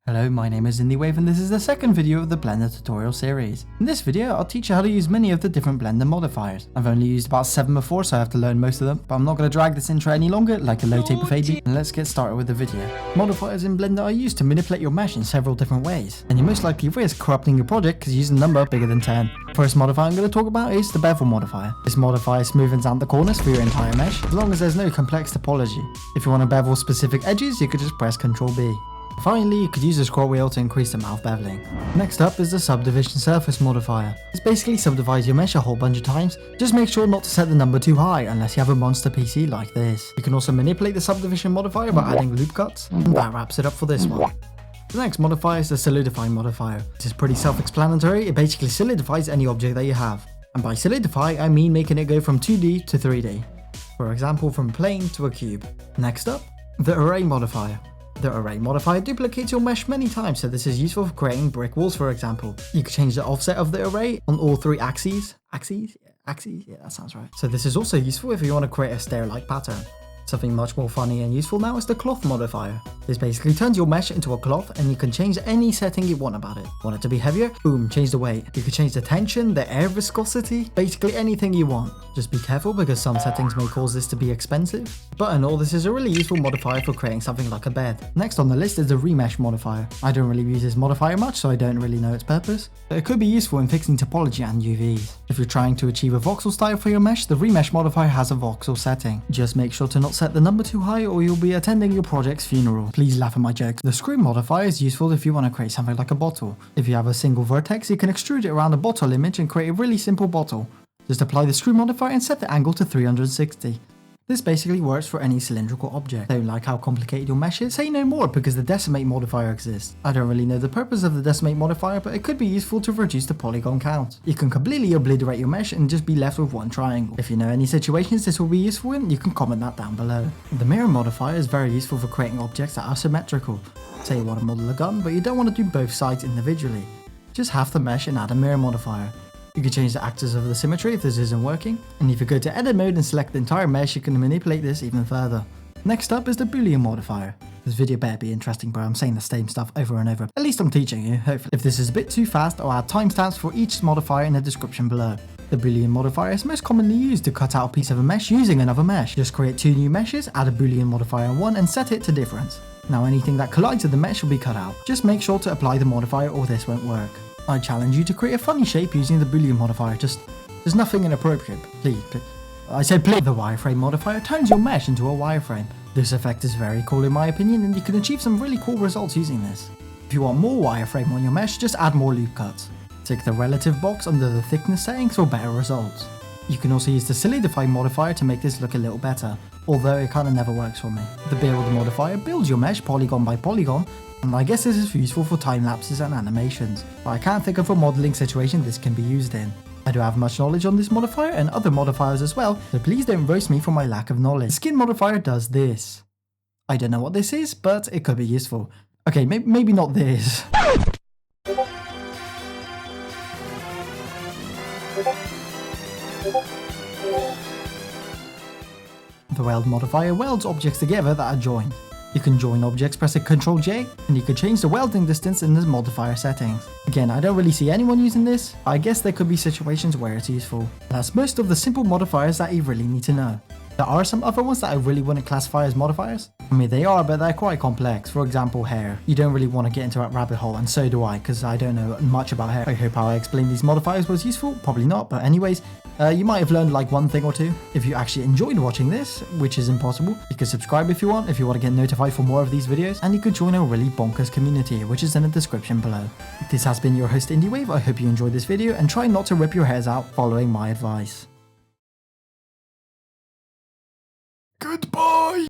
Hello, my name is IndieWave and this is the second video of the Blender tutorial series. In this video, I'll teach you how to use many of the different Blender modifiers. I've only used about 7 before, so I have to learn most of them, but I'm not going to drag this intro any longer like a low taper baby, and let's get started with the video. Modifiers in Blender are used to manipulate your mesh in several different ways, and you most likely risk corrupting your project because you use a number bigger than 10. First modifier I'm going to talk about is the bevel modifier. This modifier smoothens out the corners for your entire mesh, as long as there's no complex topology. If you want to bevel specific edges, you could just press Ctrl B. Finally, you could use the scroll wheel to increase the amount of beveling. Next up is the subdivision surface modifier. This basically subdivides your mesh a whole bunch of times. Just make sure not to set the number too high unless you have a monster PC like this. You can also manipulate the subdivision modifier by adding loop cuts, and that wraps it up for this one. The next modifier is the solidify modifier. This is pretty self-explanatory. It basically solidifies any object that you have. And by solidify, I mean making it go from 2D to 3D. For example, from a plane to a cube. Next up, the array modifier. The array modifier duplicates your mesh many times, so this is useful for creating brick walls, for example. You can change the offset of the array on all 3 axes. Axes? Yeah, that sounds right. So this is also useful if you want to create a stair-like pattern. Something much more funny and useful now is the cloth modifier. This basically turns your mesh into a cloth and you can change any setting you want about it. Want it to be heavier? Boom, change the weight. You can change the tension, the air viscosity, basically anything you want. Just be careful because some settings may cause this to be expensive. But in all, this is a really useful modifier for creating something like a bed. Next on the list is the remesh modifier. I don't really use this modifier much, so I don't really know its purpose. But it could be useful in fixing topology and UVs. If you're trying to achieve a voxel style for your mesh, the remesh modifier has a voxel setting. Just make sure to not set the number too high or you'll be attending your project's funeral. Please laugh at my jokes. The screw modifier is useful if you want to create something like a bottle. If you have a single vertex, you can extrude it around a bottle image and create a really simple bottle. Just apply the screw modifier and set the angle to 360. This basically works for any cylindrical object. Don't like how complicated your mesh is? Say no more because the decimate modifier exists. I don't really know the purpose of the decimate modifier, but it could be useful to reduce the polygon count. You can completely obliterate your mesh and just be left with one triangle. If you know any situations this will be useful in, you can comment that down below. The mirror modifier is very useful for creating objects that are symmetrical. Say you want to model a gun, but you don't want to do both sides individually. Just half the mesh and add a mirror modifier. You can change the axis of the symmetry if this isn't working, and if you go to edit mode and select the entire mesh, you can manipulate this even further. Next up is the boolean modifier. This video better be interesting, bro. I'm saying the same stuff over and over. At least I'm teaching you, hopefully. If this is a bit too fast, I'll add timestamps for each modifier in the description below. The boolean modifier is most commonly used to cut out a piece of a mesh using another mesh. Just create 2 new meshes, add a boolean modifier on one, and set it to difference. Now anything that collides with the mesh will be cut out. Just make sure to apply the modifier or this won't work. I challenge you to create a funny shape using the boolean modifier. Just there's nothing inappropriate. Please. I said please. The wireframe modifier turns your mesh into a wireframe. This effect is very cool in my opinion, and you can achieve some really cool results using this. If you want more wireframe on your mesh, just add more loop cuts. Tick the relative box under the thickness settings for better results. You can also use the solidify modifier to make this look a little better, although it kinda never works for me. The build modifier builds your mesh polygon by polygon, and I guess this is useful for time lapses and animations, but I can't think of a modeling situation this can be used in. I don't have much knowledge on this modifier and other modifiers as well, so please don't roast me for my lack of knowledge. The skin modifier does this. I don't know what this is, but it could be useful. Okay, maybe not this. The weld modifier welds objects together that are joined. You can join objects pressing Ctrl J, and you can change the welding distance in the modifier settings. Again, I don't really see anyone using this, but I guess there could be situations where it's useful. That's most of the simple modifiers that you really need to know. There are some other ones that I really wouldn't classify as modifiers. I mean, they are, but they're quite complex. For example, hair. You don't really want to get into that rabbit hole, and so do I, because I don't know much about hair. I hope how I explained these modifiers was useful. Probably not, but anyways, you might have learned like one thing or two. If you actually enjoyed watching this, which is impossible, you can subscribe if you want to get notified for more of these videos, and you could join a really bonkers community, which is in the description below. This has been your host IndieWave. I hope you enjoyed this video, and try not to rip your hairs out following my advice.